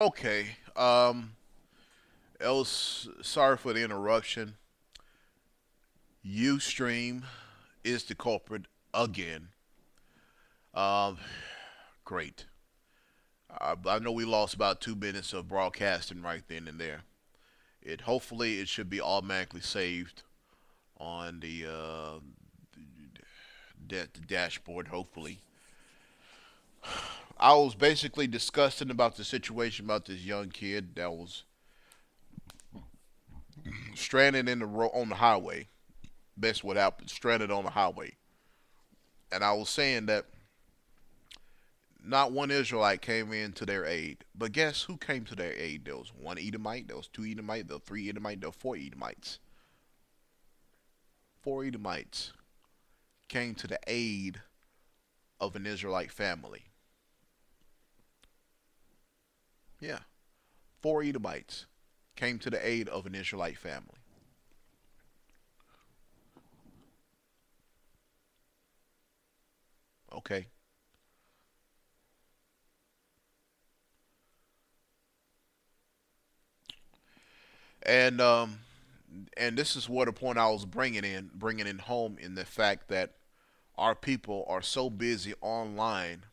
Okay. Else, sorry for the interruption. Ustream is the culprit again. Um, great. I know we lost about 2 minutes of broadcasting right then and there. Hopefully it should be automatically saved on the dashboard. Hopefully, I was basically discussing about the situation about this young kid that was stranded on the highway. That's what happened. Stranded on the highway, and I was saying that not one Israelite came in to their aid. But guess who came to their aid? There was one Edomite, there was two Edomites, there was three Edomites, there were four Edomites. Four Edomites came to the aid of an Israelite family. Yeah, four Edomites came to the aid of an Israelite family. Okay. And this is what a point I was bringing in home in the fact that our people are so busy online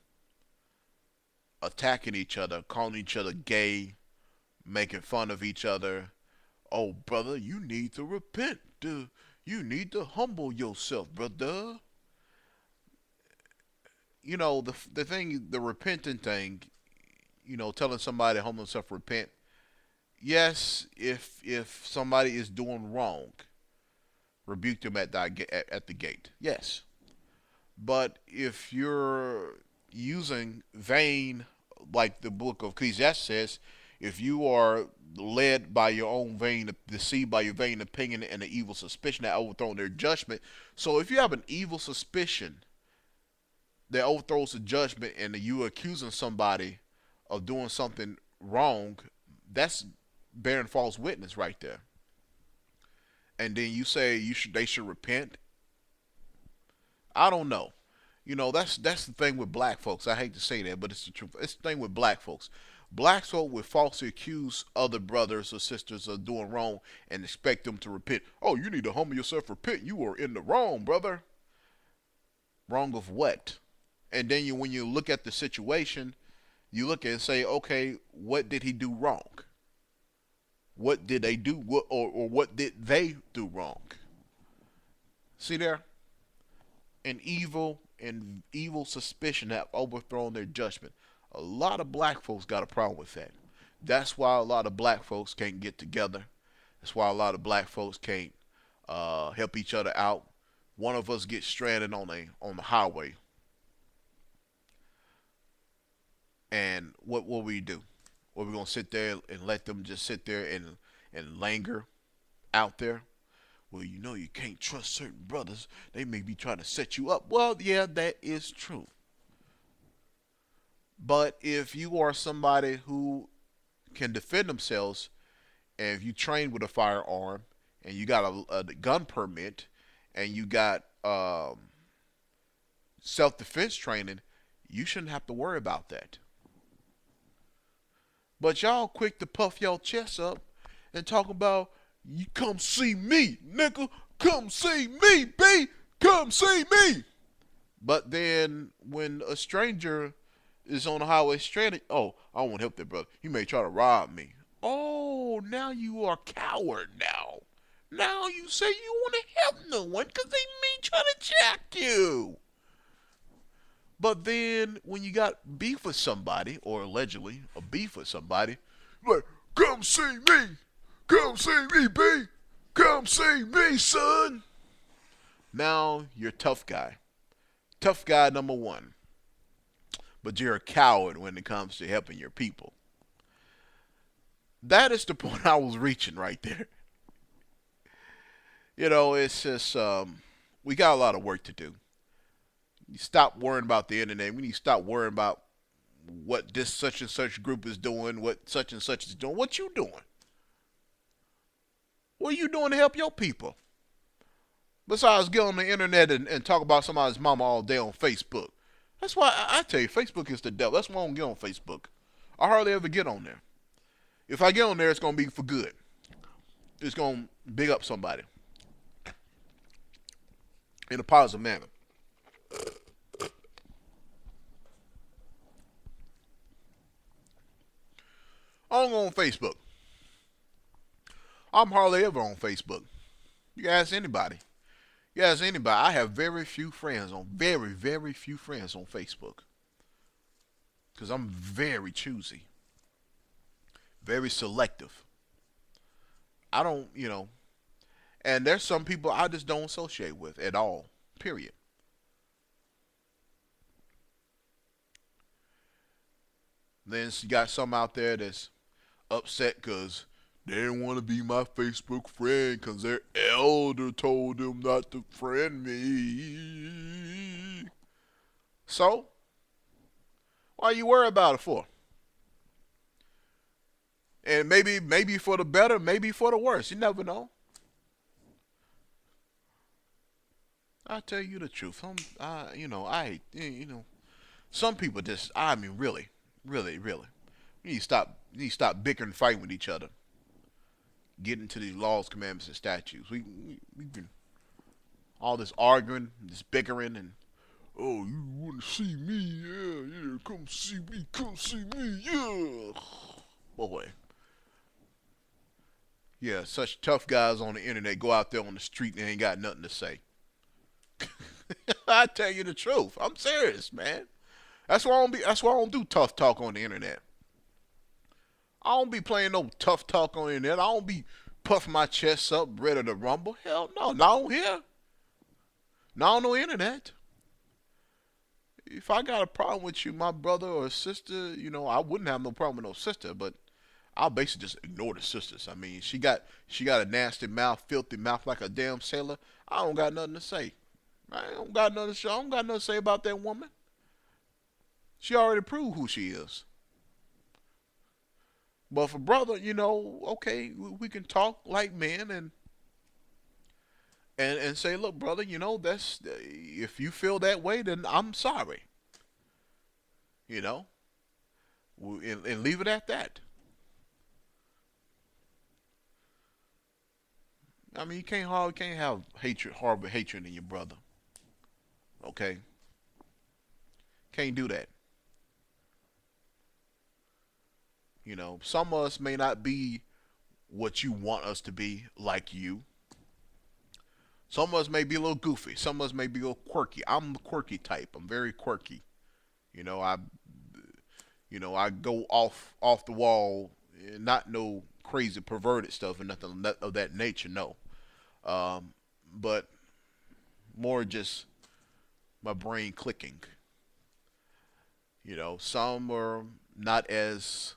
attacking each other, calling each other gay, making fun of each other. Oh, brother, you need to repent. You need to humble yourself, brother. The thing, the repenting thing. Telling somebody to humble themselves, repent. Yes, if somebody is doing wrong, rebuke them at the gate. Yes, but if you're using vain, like the book of Ecclesiastes says, if you are led by your own vain, deceived by your vain opinion and the evil suspicion that overthrown their judgment. So if you have an evil suspicion that overthrows the judgment and you are accusing somebody of doing something wrong, that's bearing false witness right there. And then you say they should repent. I don't know. That's the thing with black folks. I hate to say that, but it's the truth. It's the thing with black folks. Black folk would falsely accuse other brothers or sisters of doing wrong and expect them to repent. Oh, you need to humble yourself, repent. You are in the wrong, brother. Wrong of what? And then when you look at the situation, you look at it and say, okay, what did he do wrong? What did they do? Or what did they do wrong? See there? And evil suspicion have overthrown their judgment. A lot of black folks got a problem with that. That's why a lot of black folks can't get together. That's why a lot of black folks can't help each other out. One of us gets stranded on the highway, and what we do? Are we gonna sit there and let them just sit there and linger out there? Well, you can't trust certain brothers. They may be trying to set you up. Well, yeah, that is true. But if you are somebody who can defend themselves, and if you train with a firearm, and you got a gun permit, and you got self defense training, you shouldn't have to worry about that. But y'all quick to puff your chest up and talk about you come see me, nigga. Come see me, B. Come see me. But then when a stranger is on the highway stranded, oh, I won't help that brother. He may try to rob me. Oh, now you are a coward now. Now you say you want to help no one because they may try to jack you. But then when you got beef with somebody, or allegedly a beef with somebody, like, come see me. Come see me, B. Come see me, son. Now you're a tough guy. Tough guy number one. But you're a coward when it comes to helping your people. That is the point I was reaching right there. It's just we got a lot of work to do. You stop worrying about the internet. We need to stop worrying about what this such and such group is doing, what such and such is doing. What you doing? What are you doing to help your people? Besides get on the internet and talk about somebody's mama all day on Facebook. That's why I tell you, Facebook is the devil. That's why I don't get on Facebook. I hardly ever get on there. If I get on there, it's gonna be for good. It's gonna big up somebody in a positive manner. I don't go on Facebook. I'm hardly ever on Facebook. You can ask anybody. You ask anybody. I have very few friends on Facebook because I'm very choosy, very selective. I don't, and there's some people I just don't associate with at all. Period. Then you got some out there that's upset because they didn't want to be my Facebook friend because their elder told them not to friend me. So, why you worry about it for? And maybe for the better, maybe for the worse. You never know. I tell you the truth. Some people just, I mean, really, really, really. You need to stop bickering and fighting with each other. Get into these laws, commandments, and statutes. We've been all this arguing, this bickering, and oh, you want to see me? Yeah, yeah, come see me, yeah. Boy, yeah, such tough guys on the internet go out there on the street and ain't got nothing to say. I tell you the truth. I'm serious, man. That's why I don't do tough talk on the internet. I don't be playing no tough talk on the internet. I don't be puffing my chest up, ready to rumble. Hell no, not on here. Not on no internet. If I got a problem with you, my brother or sister, I wouldn't have no problem with no sister, but I'll basically just ignore the sisters. I mean, she got a nasty mouth, filthy mouth like a damn sailor. I don't got nothing to say. I don't got nothing to say about that woman. She already proved who she is. But for brother, okay, we can talk like men and say, look, brother, that's if you feel that way, then I'm sorry. You know, and leave it at that. I mean, you can't have hatred, harbor hatred in your brother. Okay, can't do that. Some of us may not be what you want us to be, like you. Some of us may be a little goofy. Some of us may be a little quirky. I'm the quirky type. I'm very quirky. You know, I I go off the wall, not no crazy perverted stuff and nothing of that nature. No, um, but more just my brain clicking. Some are not as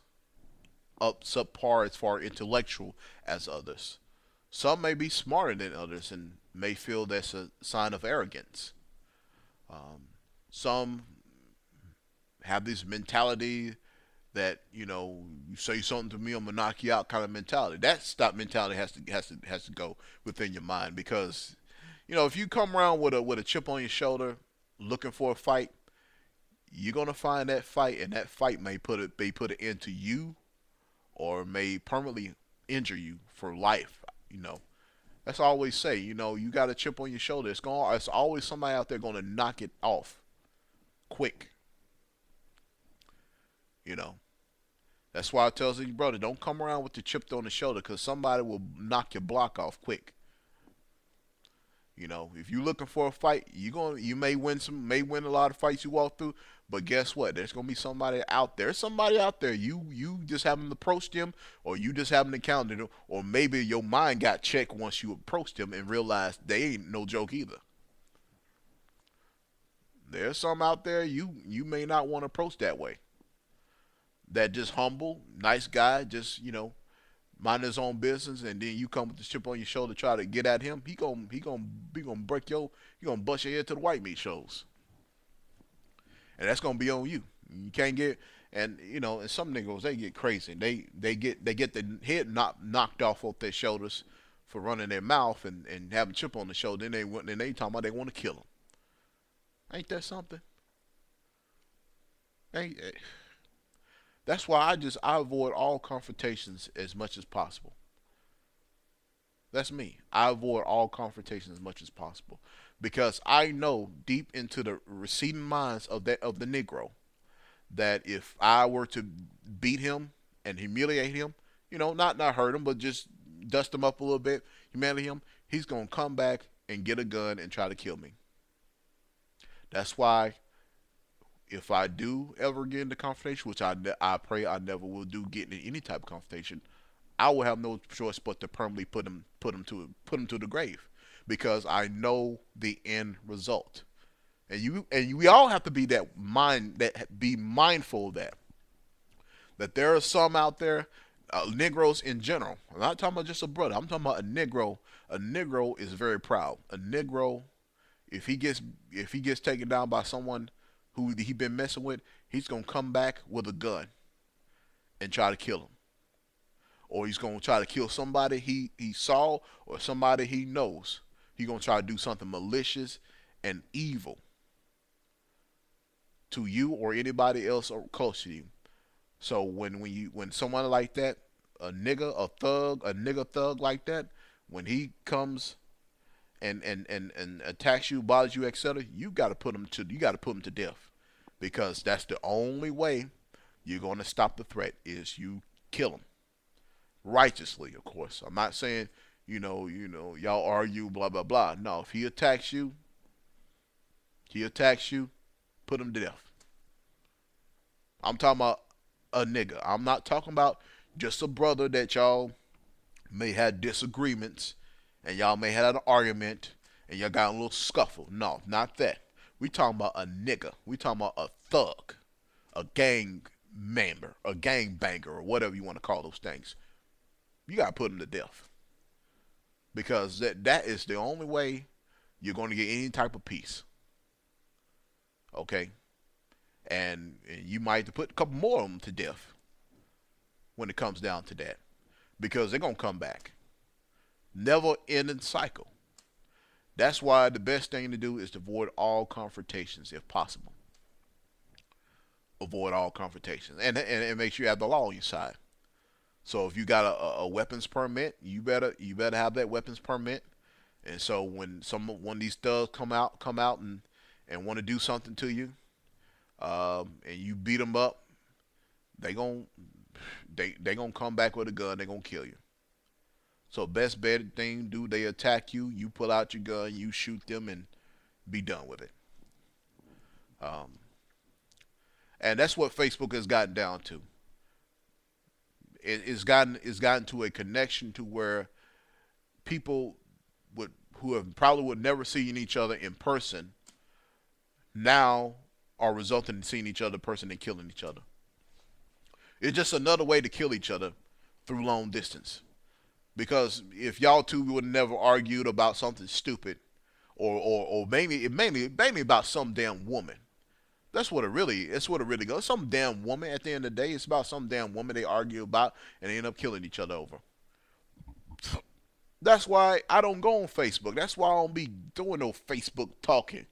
up subpar as far intellectual as others. Some may be smarter than others and may feel that's a sign of arrogance. Um, some have this mentality that you say something to me, I'm gonna knock you out kind of mentality. That stop mentality has to go within your mind because if you come around with a chip on your shoulder looking for a fight, you're gonna find that fight, and that fight may put it into you or may permanently injure you for life. You know, that's what I always say. You got a chip on your shoulder. It's always somebody out there gonna knock it off quick. You know, that's why I tell you, brother, don't come around with the chip on the shoulder because somebody will knock your block off quick. If you're looking for a fight, you may win a lot of fights you walk through, but guess what? There's gonna be somebody out there. You just haven't approached them, or you just haven't encountered them, or maybe your mind got checked once you approached them and realized they ain't no joke either. There's some out there you may not want to approach that way. That just humble, nice guy, just mind his own business, and then you come with the chip on your shoulder, try to get at him. He gonna break he gonna bust your head to the white meat shows, and that's gonna be on you. You can't get and some niggas they get crazy. They get the head knocked off their shoulders for running their mouth and having chip on the shoulder. Then they talking about they want to kill him. Ain't that something? Ain't That's why I avoid all confrontations as much as possible. That's me. I avoid all confrontations as much as possible because I know deep into the receding minds of the Negro that if I were to beat him and humiliate him, not hurt him, but just dust him up a little bit, humiliate him, he's gonna come back and get a gun and try to kill me. That's why if I do ever get into confrontation, which I pray I never will do, get in any type of confrontation, I will have no choice but to permanently put him to the grave because I know the end result. We all have to be mindful of that there are some out there, Negroes in general. I'm not talking about just a brother. I'm talking about a Negro. A Negro is very proud. A Negro, if he gets if he gets taken down by someone who he been messing with, he's gonna come back with a gun and try to kill him, or he's gonna try to kill somebody he saw or somebody he knows. He's gonna try to do something malicious and evil to you or anybody else or close to you. So when someone like that, a nigga thug like that, when he comes and attacks you, bothers you, etc., you got to put him to death because that's the only way you're going to stop the threat is you kill him righteously, of course. I'm not saying y'all argue blah blah blah. No, if he attacks you, put him to death. I'm talking about a nigga. I'm not talking about just a brother that y'all may have disagreements and y'all may have an argument and y'all got a little scuffle. No, not that. We talking about a nigga. We talking about a thug, a gang member, a gang banger, or whatever you want to call those things. You gotta put him to death because that is the only way you're going to get any type of peace. Okay, and you might have to put a couple more of them to death when it comes down to that because they're gonna come back. Never ending cycle. That's why the best thing to do is to avoid all confrontations if possible. Avoid all confrontations, and make sure you have the law on your side. So if you got a weapons permit, you better have that weapons permit. And so when one of these thugs come out and want to do something to you, and you beat them up, they gon' they gonna come back with a gun. They gonna kill you. So best bet thing do they attack you, you pull out your gun, you shoot them, and be done with it. Um, and that's what Facebook has gotten down to. It's gotten to a connection to where people who have probably would never seen each other in person now are resulting in seeing each other in person and killing each other. It's just another way to kill each other through long distance. Because if y'all two would have never argued about something stupid, or mainly about some damn woman. That's what it really goes. Some damn woman at the end of the day. It's about some damn woman they argue about and they end up killing each other over. That's why I don't go on Facebook. That's why I don't be doing no Facebook talking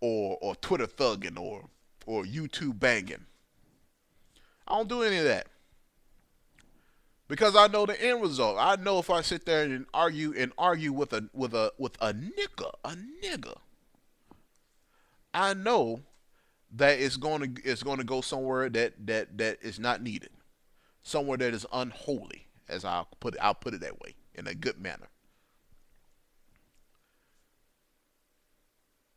or Twitter thugging or YouTube banging. I don't do any of that because I know the end result. I know if I sit there and argue with a nigga, I know that it's going to go somewhere that is not needed, somewhere that is unholy, as I'll put it that way in a good manner.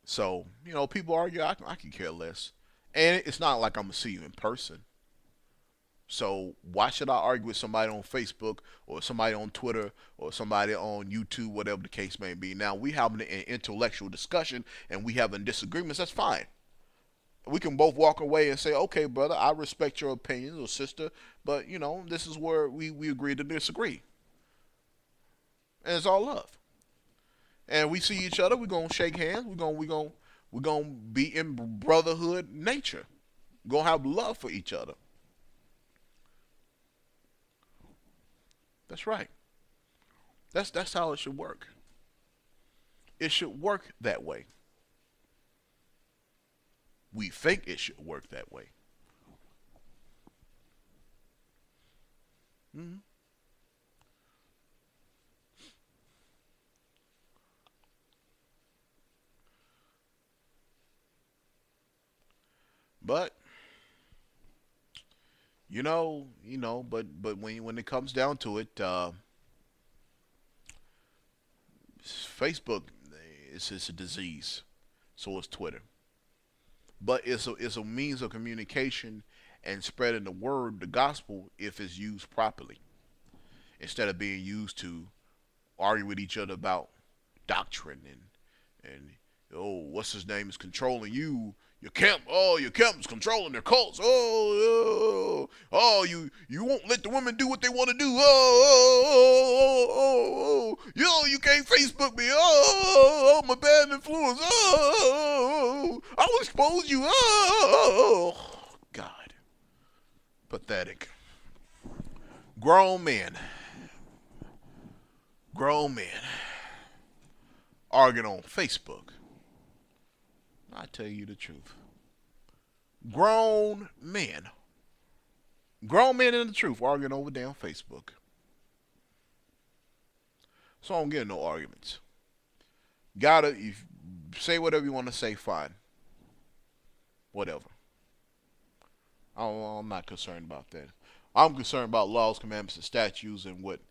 So people argue. I can care less, and it's not like I'm gonna see you in person. So why should I argue with somebody on Facebook or somebody on Twitter or somebody on YouTube, whatever the case may be? Now we having an intellectual discussion and we having disagreements. That's fine. We can both walk away and say, okay, brother, I respect your opinions or sister, but this is where we agree to disagree. And it's all love. And we see each other, we're gonna shake hands, we're gonna be in brotherhood nature. We're gonna have love for each other. That's right. That's how it should work. It should work that way. We think it should work that way. Mm-hmm. But but when it comes down to it, Facebook is a disease. So is Twitter. But it's a means of communication and spreading the word, the gospel, if it's used properly, instead of being used to argue with each other about doctrine and what's his name is controlling you. Your camp is controlling their cults. You won't let the women do what they want to do. You can't Facebook me. I'm a bad influence. I will expose you. God, pathetic. Grown men, grown men arguing on Facebook. I tell you the truth. Grown men. Grown men in the truth arguing over damn Facebook. So I don't get no arguments. Gotta if, say whatever you want to say, fine. Whatever. I'm not concerned about that. I'm concerned about laws, commandments, and statutes, and what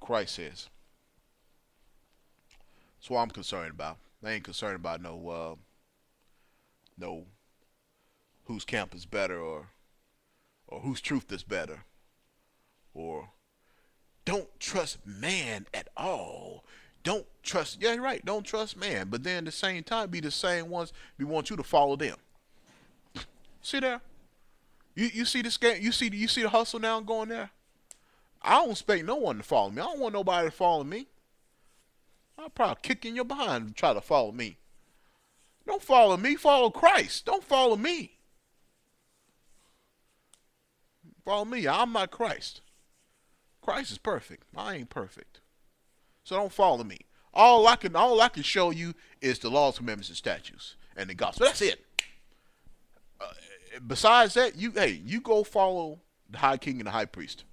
Christ says. That's what I'm concerned about. I ain't concerned about no whose camp is better or whose truth is better or don't trust man at all. Don't trust. Yeah, right. Don't trust man. But then at the same time, be the same ones we want you to follow them. See there? You see the scam? You see the hustle now going there? I don't expect no one to follow me. I don't want nobody to follow me. I'll probably kick in your behind and try to follow me. Don't follow me. Follow Christ. Don't follow me. Follow me. I'm not Christ. Christ is perfect. I ain't perfect. So don't follow me. All I can show you is the laws, commandments, and statutes, and the gospel. That's it. Uh, Besides that, you go follow the high king and the high priest.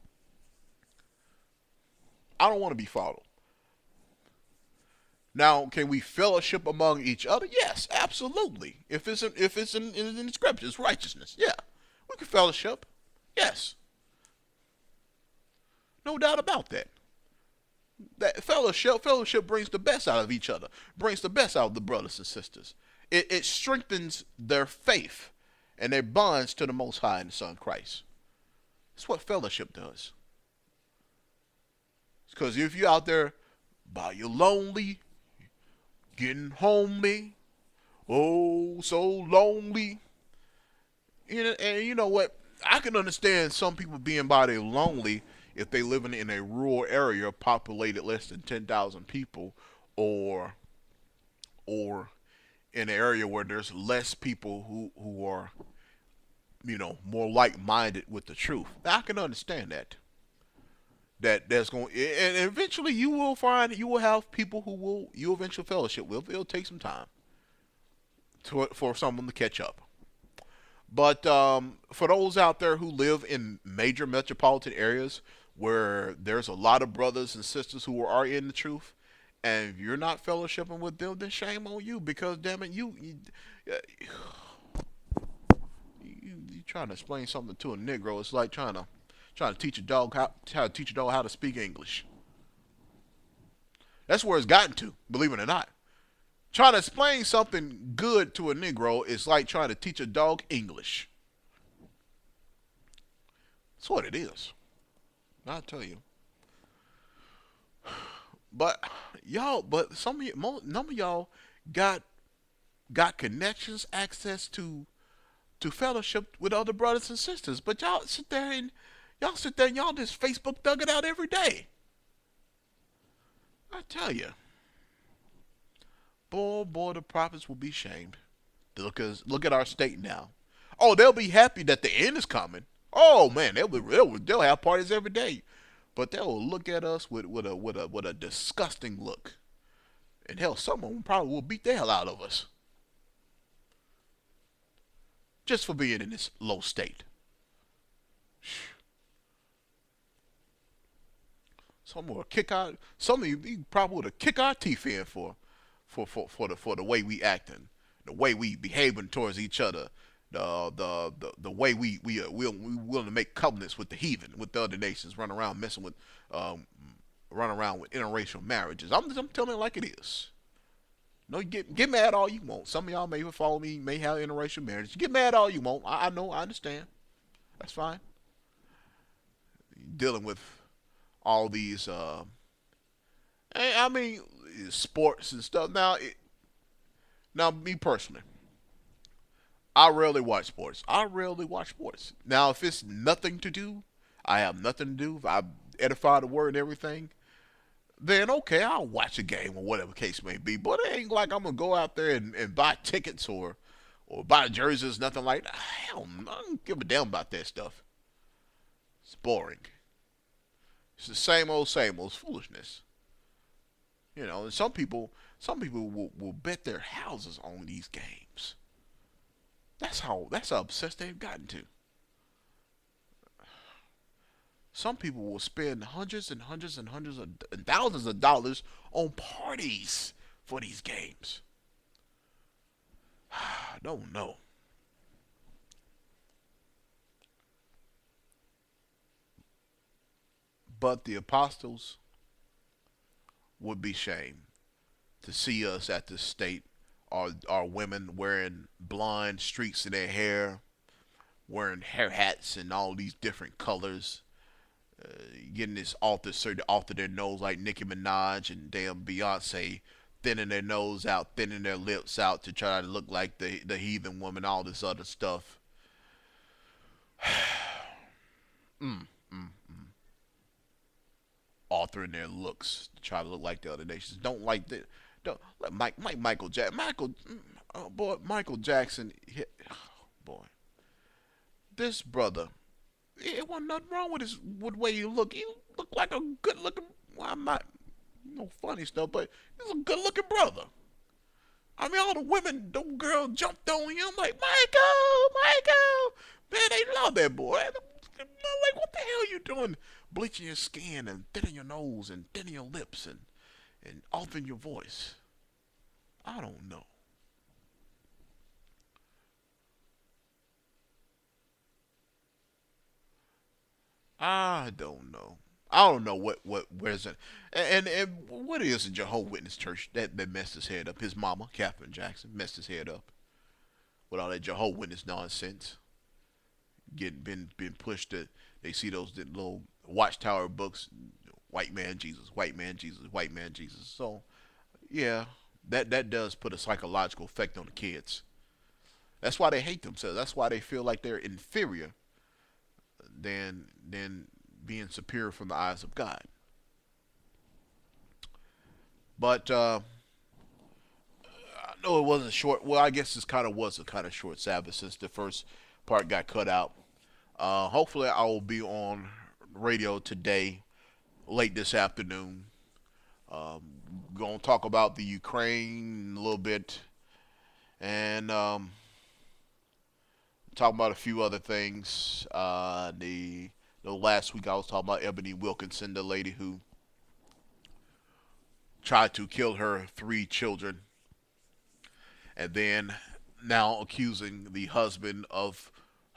I don't want to be followed. Now, can we fellowship among each other? Yes, absolutely. If it's in the scriptures, righteousness, yeah, we can fellowship. Yes, no doubt about that. That fellowship brings the best out of each other, brings the best out of the brothers and sisters. It strengthens their faith and their bonds to the Most High and the Son Christ. That's what fellowship does. Because if you're out there by your lonely, getting homely, oh so lonely, and you know what? I can understand some people being by their lonely if they living in a rural area populated less than 10,000 people, or or in an area where there's less people who are more like-minded with the truth. I can understand that. That's going, and eventually you will have people who will you eventually fellowship with. It'll take some time for someone to catch up. But for those out there who live in major metropolitan areas where there's a lot of brothers and sisters who are in the truth, and if you're not fellowshipping with them, then shame on you. Because damn it, you trying to explain something to a Negro. It's like trying to teach a dog how to teach a dog how to speak English. That's where it's gotten to. Believe it or not, trying to explain something good to a Negro is like trying to teach a dog English. That's what it is. I tell you. But none of y'all got connections, access to fellowship with other brothers and sisters. But y'all sit there and y'all just Facebook thug it out every day. I tell you, boy, the prophets will be shamed. Look at our state now. Oh, they'll be happy that the end is coming. Oh man, they'll have parties every day, but they'll look at us with a disgusting look. And hell, some of them probably will beat the hell out of us just for being in this low state. Some will kick out. Some of you probably would kick our teeth in for the way we acting, the way we behaving towards each other, the way we willing to make covenants with the heathen, with the other nations, run around messing with, um, run around with interracial marriages. I'm telling it like it is. No, you get mad all you want. Some of y'all may even follow me, may have interracial marriages. Get mad all you want. I know, I understand. That's fine. Dealing with all these, I mean, sports and stuff. Now, me personally, I rarely watch sports. I rarely watch sports. Now, if it's nothing to do, I have nothing to do. If I edify the word and everything, then okay, I'll watch a game or whatever case may be. But it ain't like I'm gonna go out there and buy tickets or buy jerseys, nothing like that. Hell, I don't give a damn about that stuff. It's boring. It's the same old foolishness. You know, and some people will bet their houses on these games. That's how obsessed they've gotten to. Some people will spend hundreds and hundreds and hundreds of and thousands of dollars on parties for these games. I don't know. But the apostles would be shamed to see us at this state. Our women wearing blonde streaks in their hair, wearing hair hats in all these different colors, getting this alter their nose like Nicki Minaj and damn Beyonce, thinning their nose out, thinning their lips out to try to look like the heathen woman, all this other stuff. Mm, mm. Altering their looks to try to look like the other nations. Don't like the don't like Michael Jackson. Michael Jackson. Oh, boy, this brother. It wasn't nothing wrong with the way you look. He looked like a good looking. Well, I'm not no funny stuff, but he's a good looking brother. I mean, all the women, those girls jumped on him like Michael. Man, they love that boy. Like, what the hell are you doing? Bleaching your skin and thinning your nose and thinning your lips and altering your voice. I don't know. I don't know. I don't know where's it, and what is a Jehovah Witness church that messed his head up? His mama, Catherine Jackson, messed his head up with all that Jehovah Witness nonsense. Getting been pushed to, they see those little Watchtower books, white man Jesus, white man Jesus, white man Jesus. So yeah, that does put a psychological effect on the kids. That's why they hate themselves. That's why they feel like they're inferior than being superior from the eyes of God. But I know it wasn't short. Well, I guess this kind of was a kind of short Sabbath since the first part got cut out. Hopefully, I will be on radio today, late this afternoon. Um, Gonna talk about the Ukraine a little bit, and talk about a few other things. The last week I was talking about Ebony Wilkinson, the lady who tried to kill her three children, and then now accusing the husband of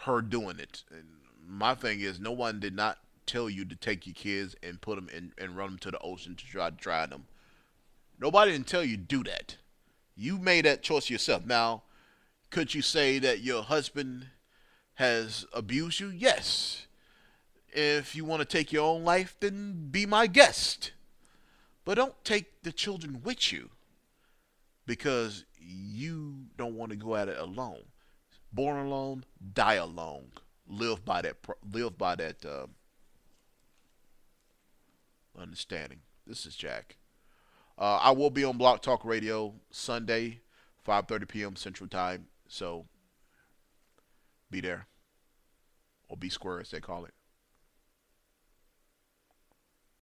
her doing it. And my thing is, no one did not tell you to take your kids and put them in and run them to the ocean to try to dry them. Nobody didn't tell you to do that. You made that choice yourself. Now, could you say that your husband has abused you? Yes. If you want to take your own life, then be my guest. But don't take the children with you because you don't want to go at it alone. Born alone, die alone. Live by that. Live by that understanding. This is Jack. I will be on Block Talk Radio Sunday, 5:30 p.m. Central Time. So be there or be square as they call it.